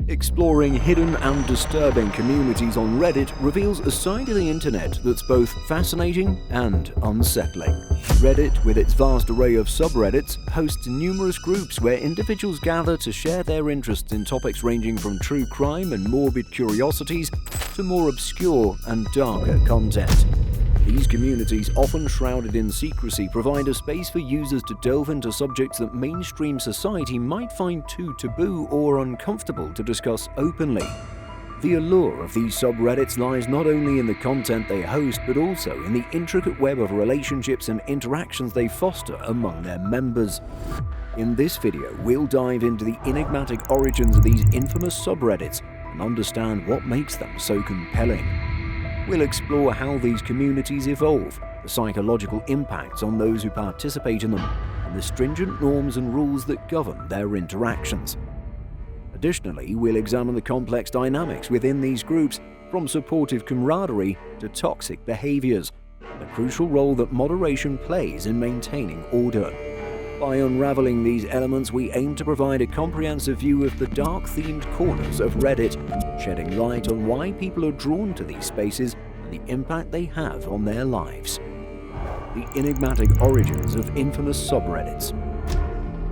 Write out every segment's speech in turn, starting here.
Exploring hidden and disturbing communities on Reddit reveals a side of the internet that's both fascinating and unsettling. Reddit, with its vast array of subreddits, hosts numerous groups where individuals gather to share their interests in topics ranging from true crime and morbid curiosities to more obscure and darker content. These communities, often shrouded in secrecy, provide a space for users to delve into subjects that mainstream society might find too taboo or uncomfortable to discuss openly. The allure of these subreddits lies not only in the content they host, but also in the intricate web of relationships and interactions they foster among their members. In this video, we'll dive into the enigmatic origins of these infamous subreddits and understand what makes them so compelling. We'll explore how these communities evolve, the psychological impacts on those who participate in them, and the stringent norms and rules that govern their interactions. Additionally, we'll examine the complex dynamics within these groups, from supportive camaraderie to toxic behaviors, and the crucial role that moderation plays in maintaining order. By unraveling these elements, we aim to provide a comprehensive view of the dark-themed corners of Reddit, shedding light on why people are drawn to these spaces and the impact they have on their lives. The enigmatic origins of infamous subreddits.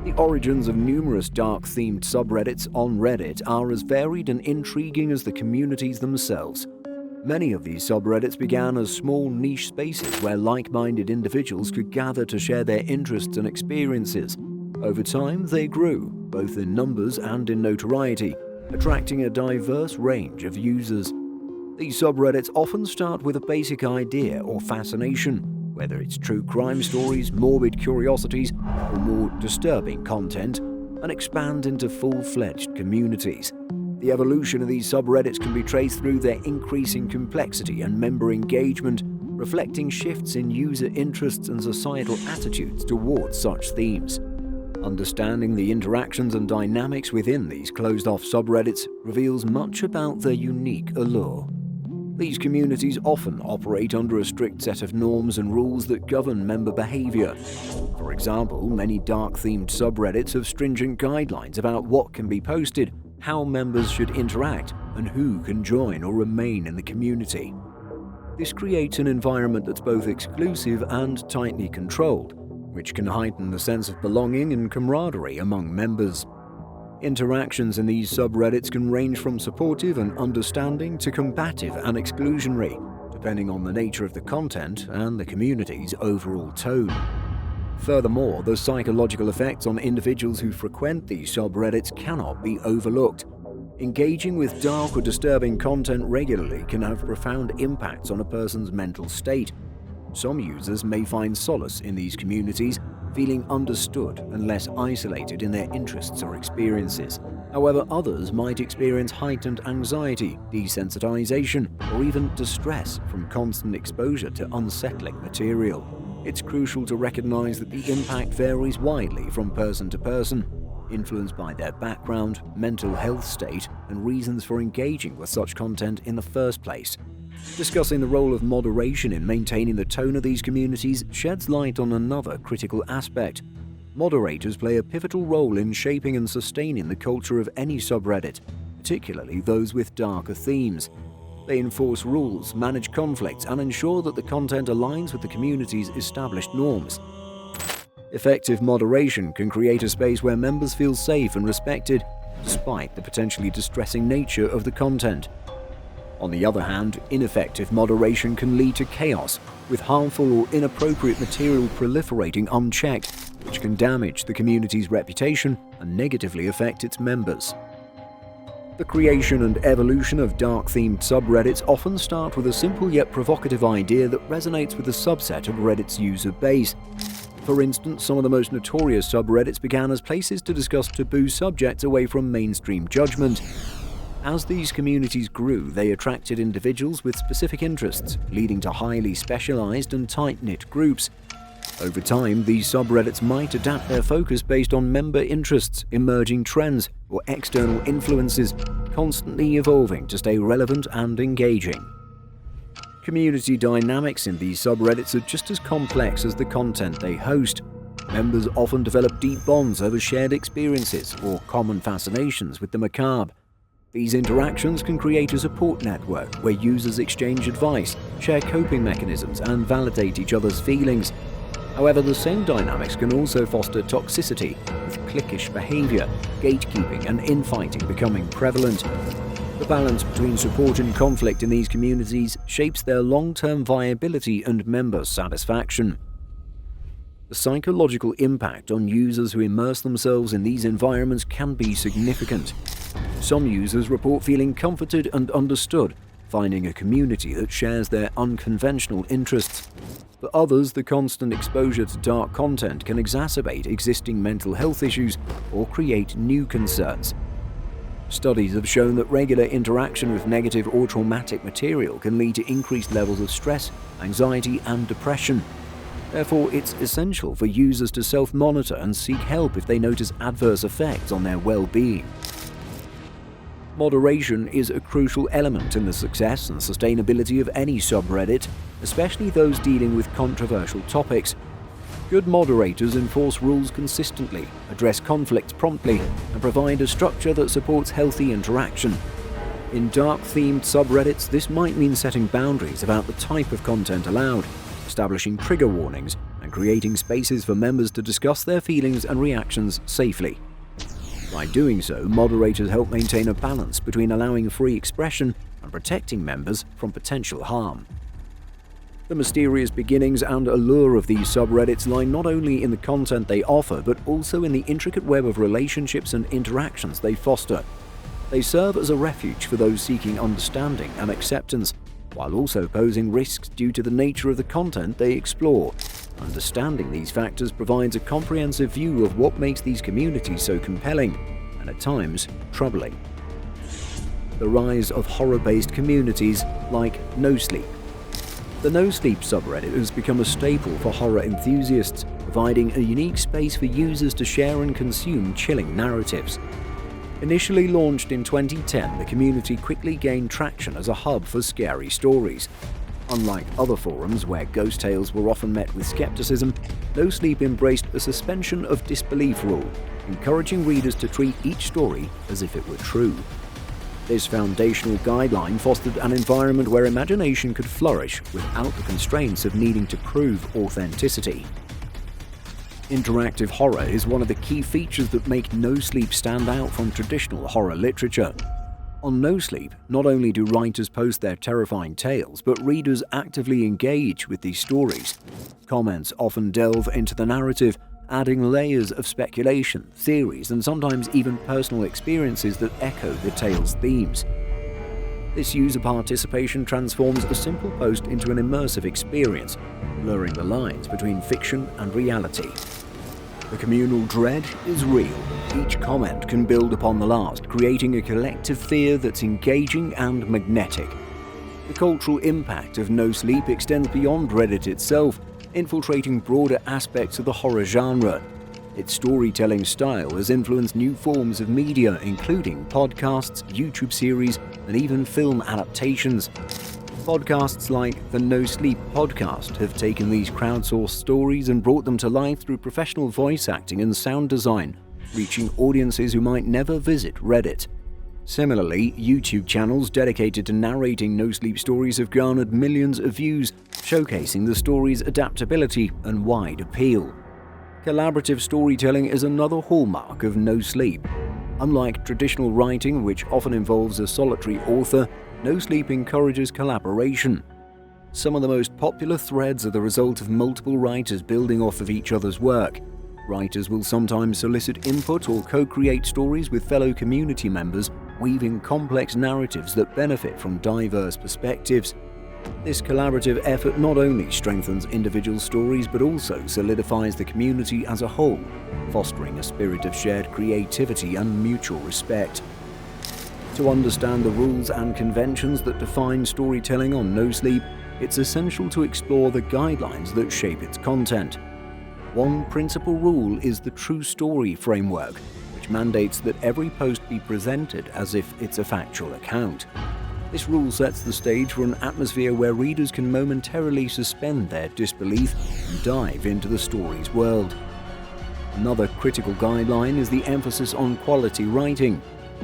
The origins of numerous dark-themed subreddits on Reddit are as varied and intriguing as the communities themselves. Many of these subreddits began as small niche spaces where like-minded individuals could gather to share their interests and experiences. Over time, they grew, both in numbers and in notoriety, attracting a diverse range of users. These subreddits often start with a basic idea or fascination, whether it's true crime stories, morbid curiosities, or more disturbing content, and expand into full-fledged communities. The evolution of these subreddits can be traced through their increasing complexity and member engagement, reflecting shifts in user interests and societal attitudes towards such themes. Understanding the interactions and dynamics within these closed-off subreddits reveals much about their unique allure. These communities often operate under a strict set of norms and rules that govern member behavior. For example, many dark-themed subreddits have stringent guidelines about what can be posted, how members should interact, and who can join or remain in the community. This creates an environment that's both exclusive and tightly controlled, which can heighten the sense of belonging and camaraderie among members. Interactions in these subreddits can range from supportive and understanding to combative and exclusionary, depending on the nature of the content and the community's overall tone. Furthermore, the psychological effects on individuals who frequent these subreddits cannot be overlooked. Engaging with dark or disturbing content regularly can have profound impacts on a person's mental state. Some users may find solace in these communities, feeling understood and less isolated in their interests or experiences. However, others might experience heightened anxiety, desensitization, or even distress from constant exposure to unsettling material. It's crucial to recognize that the impact varies widely from person to person, influenced by their background, mental health state, and reasons for engaging with such content in the first place. Discussing the role of moderation in maintaining the tone of these communities sheds light on another critical aspect. Moderators play a pivotal role in shaping and sustaining the culture of any subreddit, particularly those with darker themes. They enforce rules, manage conflicts, and ensure that the content aligns with the community's established norms. Effective moderation can create a space where members feel safe and respected, despite the potentially distressing nature of the content. On the other hand, ineffective moderation can lead to chaos, with harmful or inappropriate material proliferating unchecked, which can damage the community's reputation and negatively affect its members. The creation and evolution of dark-themed subreddits often start with a simple yet provocative idea that resonates with a subset of Reddit's user base. For instance, some of the most notorious subreddits began as places to discuss taboo subjects away from mainstream judgment. As these communities grew, they attracted individuals with specific interests, leading to highly specialized and tight-knit groups. Over time, these subreddits might adapt their focus based on member interests, emerging trends, or external influences, constantly evolving to stay relevant and engaging. Community dynamics in these subreddits are just as complex as the content they host. Members often develop deep bonds over shared experiences or common fascinations with the macabre. These interactions can create a support network where users exchange advice, share coping mechanisms, and validate each other's feelings. However, the same dynamics can also foster toxicity, with cliquish behavior, gatekeeping, and infighting becoming prevalent. The balance between support and conflict in these communities shapes their long-term viability and member satisfaction. The psychological impact on users who immerse themselves in these environments can be significant. Some users report feeling comforted and understood, finding a community that shares their unconventional interests. For others, the constant exposure to dark content can exacerbate existing mental health issues or create new concerns. Studies have shown that regular interaction with negative or traumatic material can lead to increased levels of stress, anxiety, and depression. Therefore, it's essential for users to self-monitor and seek help if they notice adverse effects on their well-being. Moderation is a crucial element in the success and sustainability of any subreddit, especially those dealing with controversial topics. Good moderators enforce rules consistently, address conflicts promptly, and provide a structure that supports healthy interaction. In dark-themed subreddits, this might mean setting boundaries about the type of content allowed, establishing trigger warnings, and creating spaces for members to discuss their feelings and reactions safely. By doing so, moderators help maintain a balance between allowing free expression and protecting members from potential harm. The mysterious beginnings and allure of these subreddits lie not only in the content they offer, but also in the intricate web of relationships and interactions they foster. They serve as a refuge for those seeking understanding and acceptance, while also posing risks due to the nature of the content they explore. Understanding these factors provides a comprehensive view of what makes these communities so compelling, and at times troubling. The rise of horror-based communities like NoSleep. The NoSleep subreddit has become a staple for horror enthusiasts, providing a unique space for users to share and consume chilling narratives. Initially launched in 2010, the community quickly gained traction as a hub for scary stories. Unlike other forums where ghost tales were often met with skepticism, NoSleep embraced a suspension of disbelief rule, encouraging readers to treat each story as if it were true. This foundational guideline fostered an environment where imagination could flourish without the constraints of needing to prove authenticity. Interactive horror is one of the key features that make NoSleep stand out from traditional horror literature. On NoSleep, not only do writers post their terrifying tales, but readers actively engage with these stories. Comments often delve into the narrative, adding layers of speculation, theories, and sometimes even personal experiences that echo the tale's themes. This user participation transforms a simple post into an immersive experience, blurring the lines between fiction and reality. The communal dread is real. Each comment can build upon the last, creating a collective fear that's engaging and magnetic. The cultural impact of NoSleep extends beyond Reddit itself, infiltrating broader aspects of the horror genre. Its storytelling style has influenced new forms of media, including podcasts, YouTube series, and even film adaptations. Podcasts like the NoSleep podcast have taken these crowdsourced stories and brought them to life through professional voice acting and sound design, reaching audiences who might never visit Reddit. Similarly, YouTube channels dedicated to narrating NoSleep stories have garnered millions of views, showcasing the story's adaptability and wide appeal. Collaborative storytelling is another hallmark of NoSleep. Unlike traditional writing, which often involves a solitary author, NoSleep encourages collaboration. Some of the most popular threads are the result of multiple writers building off of each other's work. Writers will sometimes solicit input or co-create stories with fellow community members, weaving complex narratives that benefit from diverse perspectives. This collaborative effort not only strengthens individual stories but also solidifies the community as a whole, fostering a spirit of shared creativity and mutual respect. To understand the rules and conventions that define storytelling on NoSleep, it's essential to explore the guidelines that shape its content. One principal rule is the true story framework, which mandates that every post be presented as if it's a factual account. This rule sets the stage for an atmosphere where readers can momentarily suspend their disbelief and dive into the story's world. Another critical guideline is the emphasis on quality writing.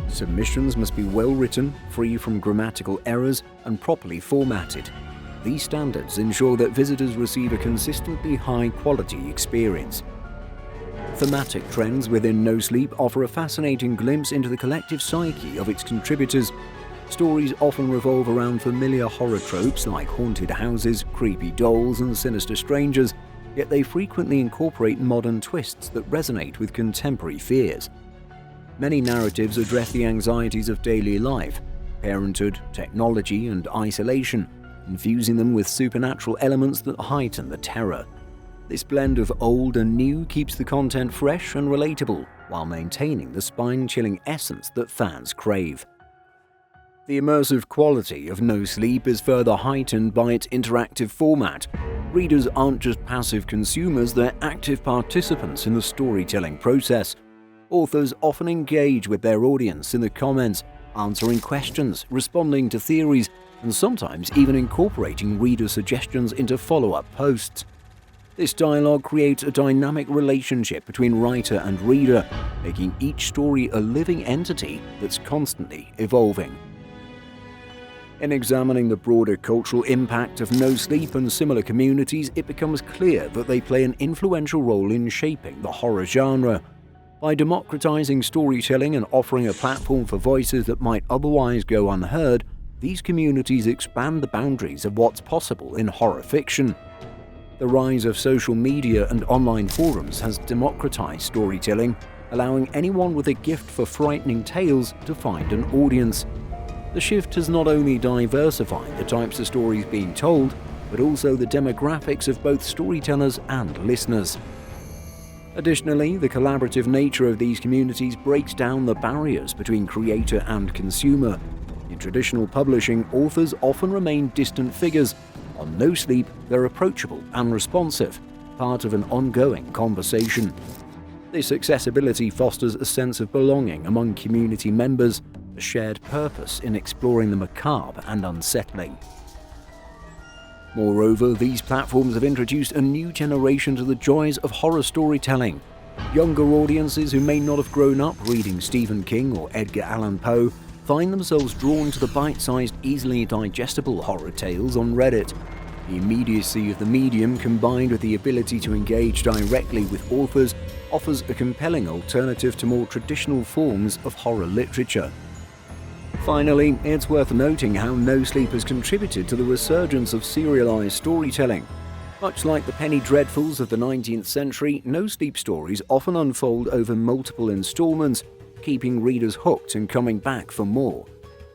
Submissions must be well written, free from grammatical errors, and properly formatted. These standards ensure that visitors receive a consistently high-quality experience. Thematic trends within NoSleep offer a fascinating glimpse into the collective psyche of its contributors. Stories often revolve around familiar horror tropes like haunted houses, creepy dolls, and sinister strangers, yet they frequently incorporate modern twists that resonate with contemporary fears. Many narratives address the anxieties of daily life, parenthood, technology, and isolation, infusing them with supernatural elements that heighten the terror. This blend of old and new keeps the content fresh and relatable, while maintaining the spine-chilling essence that fans crave. The immersive quality of NoSleep is further heightened by its interactive format. Readers aren't just passive consumers, they're active participants in the storytelling process. Authors often engage with their audience in the comments, answering questions, responding to theories, and sometimes even incorporating reader suggestions into follow-up posts. This dialogue creates a dynamic relationship between writer and reader, making each story a living entity that's constantly evolving. In examining the broader cultural impact of NoSleep and similar communities, it becomes clear that they play an influential role in shaping the horror genre. By democratizing storytelling and offering a platform for voices that might otherwise go unheard, these communities expand the boundaries of what's possible in horror fiction. The rise of social media and online forums has democratized storytelling, allowing anyone with a gift for frightening tales to find an audience. The shift has not only diversified the types of stories being told, but also the demographics of both storytellers and listeners. Additionally, the collaborative nature of these communities breaks down the barriers between creator and consumer. In traditional publishing, authors often remain distant figures. On NoSleep, they're approachable and responsive, part of an ongoing conversation. This accessibility fosters a sense of belonging among community members, a shared purpose in exploring the macabre and unsettling. Moreover, these platforms have introduced a new generation to the joys of horror storytelling. Younger audiences who may not have grown up reading Stephen King or Edgar Allan Poe find themselves drawn to the bite-sized, easily digestible horror tales on Reddit. The immediacy of the medium, combined with the ability to engage directly with authors, offers a compelling alternative to more traditional forms of horror literature. Finally, it's worth noting how NoSleep has contributed to the resurgence of serialized storytelling. Much like the penny dreadfuls of the 19th century, NoSleep stories often unfold over multiple installments, keeping readers hooked and coming back for more.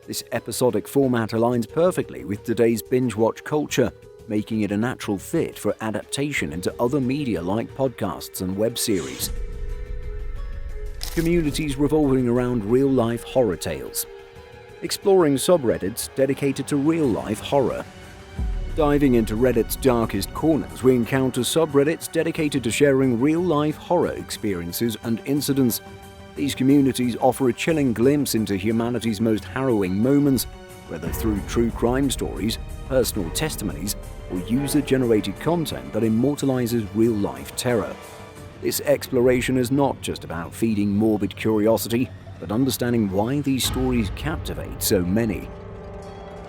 This episodic format aligns perfectly with today's binge-watch culture, making it a natural fit for adaptation into other media like podcasts and web series. Communities revolving around real-life horror tales. Exploring subreddits dedicated to real-life horror. Diving into Reddit's darkest corners, we encounter subreddits dedicated to sharing real-life horror experiences and incidents. These communities offer a chilling glimpse into humanity's most harrowing moments, whether through true crime stories, personal testimonies, or user-generated content that immortalizes real-life terror. This exploration is not just about feeding morbid curiosity, but understanding why these stories captivate so many.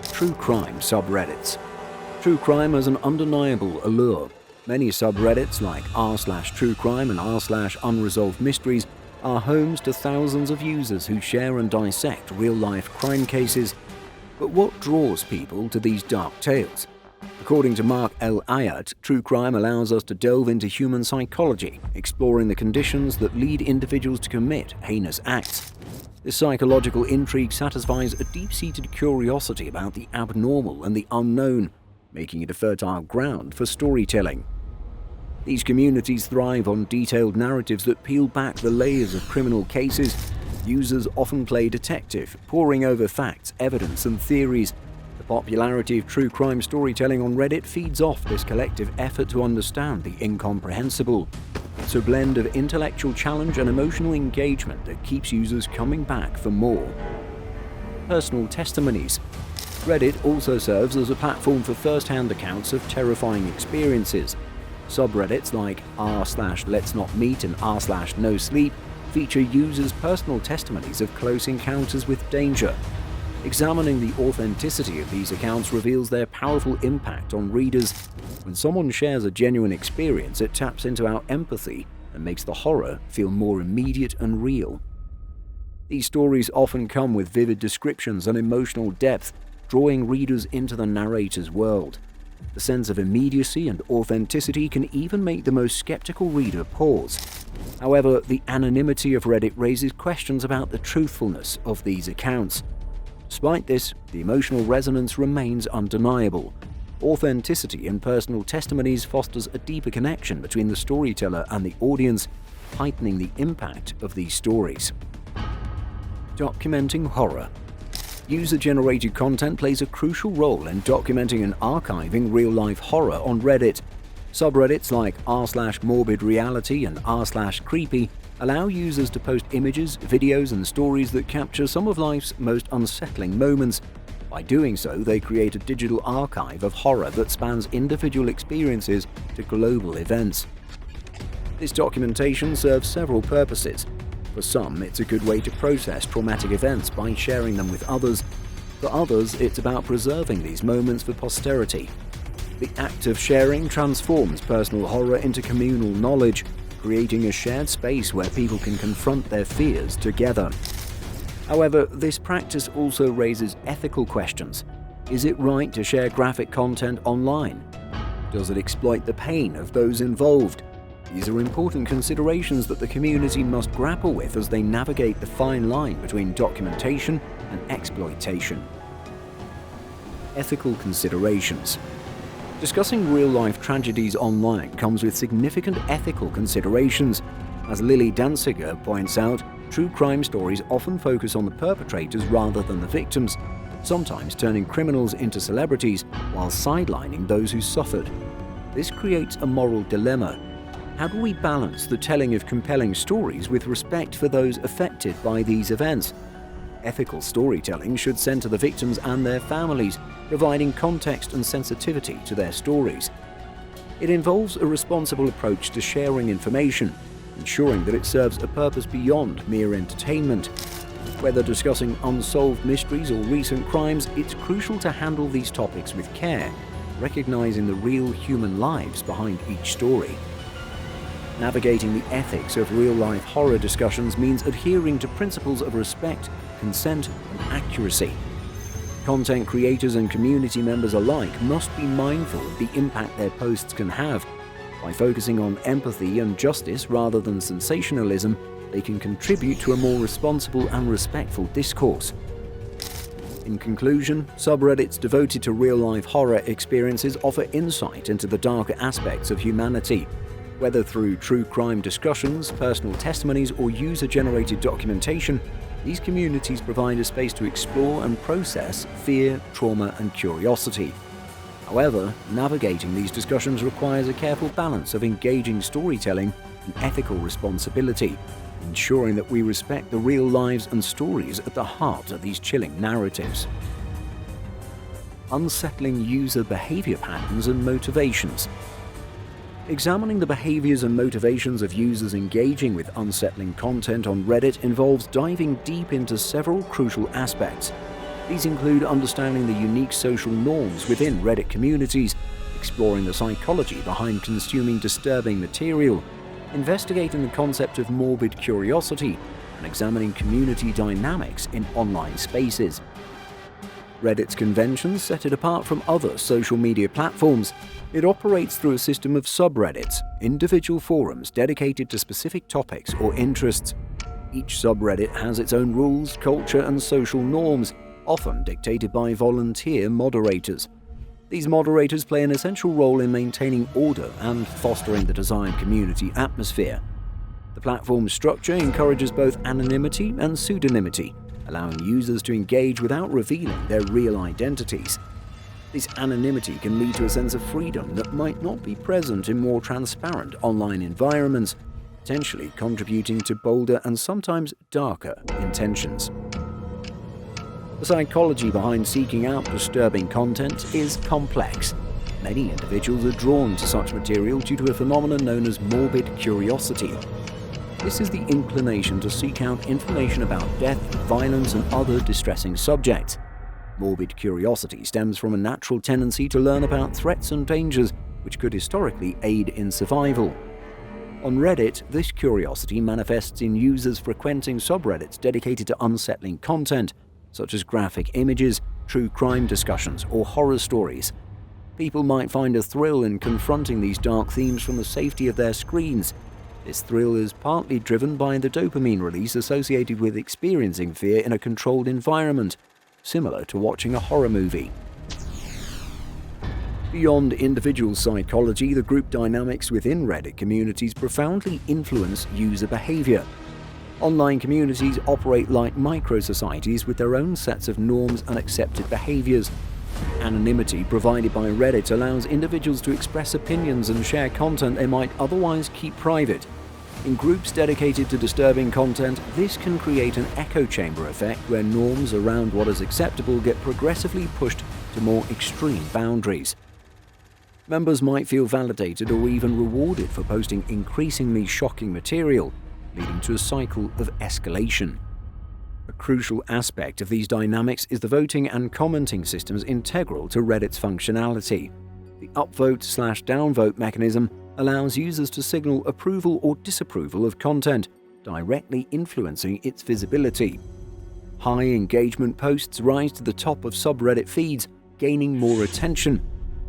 True crime subreddits. True crime has an undeniable allure. Many subreddits like r/truecrime and r/unresolved mysteries are homes to thousands of users who share and dissect real-life crime cases. But what draws people to these dark tales? According to Mark L. Ayat, true crime allows us to delve into human psychology, exploring the conditions that lead individuals to commit heinous acts. This psychological intrigue satisfies a deep-seated curiosity about the abnormal and the unknown, making it a fertile ground for storytelling. These communities thrive on detailed narratives that peel back the layers of criminal cases. Users often play detective, poring over facts, evidence, and theories. The popularity of true crime storytelling on Reddit feeds off this collective effort to understand the incomprehensible. It's a blend of intellectual challenge and emotional engagement that keeps users coming back for more. Personal testimonies. Reddit also serves as a platform for first-hand accounts of terrifying experiences. Subreddits like r/LetsNotMeet and r/NoSleep feature users' personal testimonies of close encounters with danger. Examining the authenticity of these accounts reveals their powerful impact on readers. When someone shares a genuine experience, it taps into our empathy and makes the horror feel more immediate and real. These stories often come with vivid descriptions and emotional depth, drawing readers into the narrator's world. The sense of immediacy and authenticity can even make the most skeptical reader pause. However, the anonymity of Reddit raises questions about the truthfulness of these accounts. Despite this, the emotional resonance remains undeniable. Authenticity in personal testimonies fosters a deeper connection between the storyteller and the audience, heightening the impact of these stories. Documenting horror. User-generated content plays a crucial role in documenting and archiving real-life horror on Reddit. Subreddits like r/morbidreality and r/creepy allow users to post images, videos, and stories that capture some of life's most unsettling moments. By doing so, they create a digital archive of horror that spans individual experiences to global events. This documentation serves several purposes. For some, it's a good way to process traumatic events by sharing them with others. For others, it's about preserving these moments for posterity. The act of sharing transforms personal horror into communal knowledge, creating a shared space where people can confront their fears together. However, this practice also raises ethical questions. Is it right to share graphic content online? Does it exploit the pain of those involved? These are important considerations that the community must grapple with as they navigate the fine line between documentation and exploitation. Ethical considerations. Discussing real-life tragedies online comes with significant ethical considerations. As Lily Danziger points out, true crime stories often focus on the perpetrators rather than the victims, sometimes turning criminals into celebrities while sidelining those who suffered. This creates a moral dilemma. How do we balance the telling of compelling stories with respect for those affected by these events? Ethical storytelling should center the victims and their families, providing context and sensitivity to their stories. It involves a responsible approach to sharing information, ensuring that it serves a purpose beyond mere entertainment. Whether discussing unsolved mysteries or recent crimes, it's crucial to handle these topics with care, recognizing the real human lives behind each story. Navigating the ethics of real-life horror discussions means adhering to principles of respect, consent, and accuracy. Content creators and community members alike must be mindful of the impact their posts can have. By focusing on empathy and justice rather than sensationalism, they can contribute to a more responsible and respectful discourse. In conclusion, subreddits devoted to real-life horror experiences offer insight into the darker aspects of humanity. Whether through true crime discussions, personal testimonies, or user-generated documentation, these communities provide a space to explore and process fear, trauma, and curiosity. However, navigating these discussions requires a careful balance of engaging storytelling and ethical responsibility, ensuring that we respect the real lives and stories at the heart of these chilling narratives. Unsettling user behavior patterns and motivations. Examining the behaviors and motivations of users engaging with unsettling content on Reddit involves diving deep into several crucial aspects. These include understanding the unique social norms within Reddit communities, exploring the psychology behind consuming disturbing material, investigating the concept of morbid curiosity, and examining community dynamics in online spaces. Reddit's conventions set it apart from other social media platforms. It operates through a system of subreddits, individual forums dedicated to specific topics or interests. Each subreddit has its own rules, culture, and social norms, often dictated by volunteer moderators. These moderators play an essential role in maintaining order and fostering the desired community atmosphere. The platform's structure encourages both anonymity and pseudonymity, allowing users to engage without revealing their real identities. This anonymity can lead to a sense of freedom that might not be present in more transparent online environments, potentially contributing to bolder and sometimes darker intentions. The psychology behind seeking out disturbing content is complex. Many individuals are drawn to such material due to a phenomenon known as morbid curiosity. This is the inclination to seek out information about death, violence, and other distressing subjects. Morbid curiosity stems from a natural tendency to learn about threats and dangers which could historically aid in survival. On Reddit, this curiosity manifests in users frequenting subreddits dedicated to unsettling content, such as graphic images, true crime discussions, or horror stories. People might find a thrill in confronting these dark themes from the safety of their screens. This thrill is partly driven by the dopamine release associated with experiencing fear in a controlled environment, similar to watching a horror movie. Beyond individual psychology, the group dynamics within Reddit communities profoundly influence user behavior. Online communities operate like micro-societies with their own sets of norms and accepted behaviors. Anonymity provided by Reddit allows individuals to express opinions and share content they might otherwise keep private. In groups dedicated to disturbing content, this can create an echo chamber effect where norms around what is acceptable get progressively pushed to more extreme boundaries. Members might feel validated or even rewarded for posting increasingly shocking material, leading to a cycle of escalation. A crucial aspect of these dynamics is the voting and commenting systems integral to Reddit's functionality. The upvote/downvote mechanism allows users to signal approval or disapproval of content, directly influencing its visibility. High engagement posts rise to the top of subreddit feeds, gaining more attention.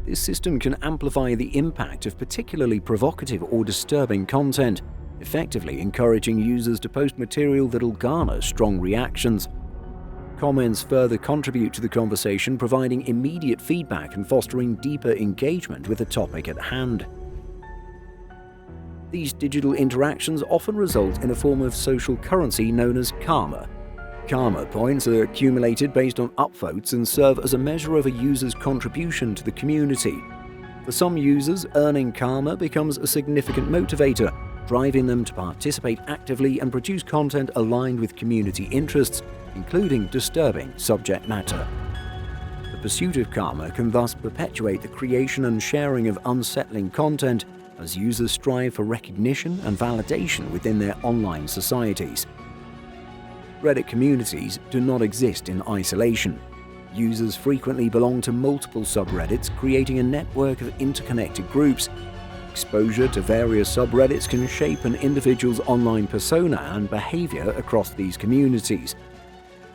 This system can amplify the impact of particularly provocative or disturbing content, effectively encouraging users to post material that'll garner strong reactions. Comments further contribute to the conversation, providing immediate feedback and fostering deeper engagement with the topic at hand. These digital interactions often result in a form of social currency known as karma. Karma points are accumulated based on upvotes and serve as a measure of a user's contribution to the community. For some users, earning karma becomes a significant motivator, driving them to participate actively and produce content aligned with community interests, including disturbing subject matter. The pursuit of karma can thus perpetuate the creation and sharing of unsettling content as users strive for recognition and validation within their online societies. Reddit communities do not exist in isolation. Users frequently belong to multiple subreddits, creating a network of interconnected groups. Exposure to various subreddits can shape an individual's online persona and behavior across these communities.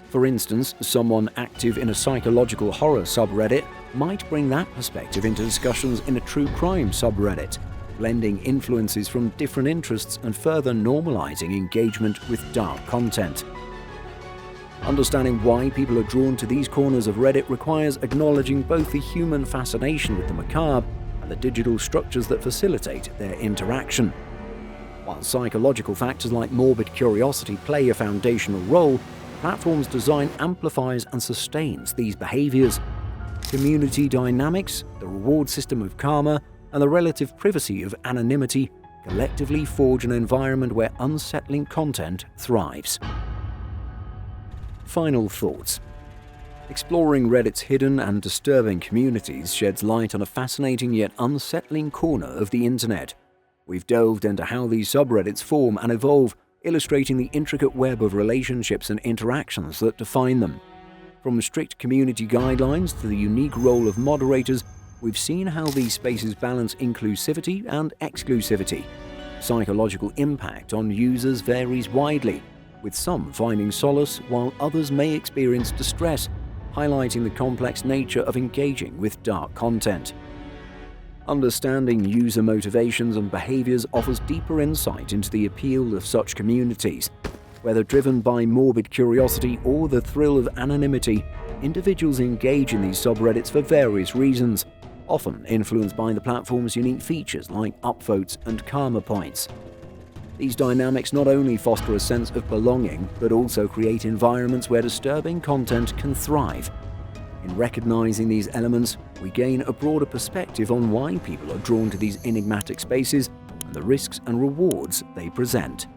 For instance, someone active in a psychological horror subreddit might bring that perspective into discussions in a true crime subreddit, blending influences from different interests and further normalizing engagement with dark content. Understanding why people are drawn to these corners of Reddit requires acknowledging both the human fascination with the macabre and the digital structures that facilitate their interaction. While psychological factors like morbid curiosity play a foundational role, the platform's design amplifies and sustains these behaviors. Community dynamics, the reward system of karma, and the relative privacy of anonymity collectively forge an environment where unsettling content thrives. Final thoughts. Exploring Reddit's hidden and disturbing communities sheds light on a fascinating yet unsettling corner of the internet. We've delved into how these subreddits form and evolve, illustrating the intricate web of relationships and interactions that define them. From strict community guidelines to the unique role of moderators, we've seen how these spaces balance inclusivity and exclusivity. Psychological impact on users varies widely, with some finding solace while others may experience distress, highlighting the complex nature of engaging with dark content. Understanding user motivations and behaviors offers deeper insight into the appeal of such communities. Whether driven by morbid curiosity or the thrill of anonymity, individuals engage in these subreddits for various reasons, often influenced by the platform's unique features like upvotes and karma points. These dynamics not only foster a sense of belonging, but also create environments where disturbing content can thrive. In recognizing these elements, we gain a broader perspective on why people are drawn to these enigmatic spaces and the risks and rewards they present.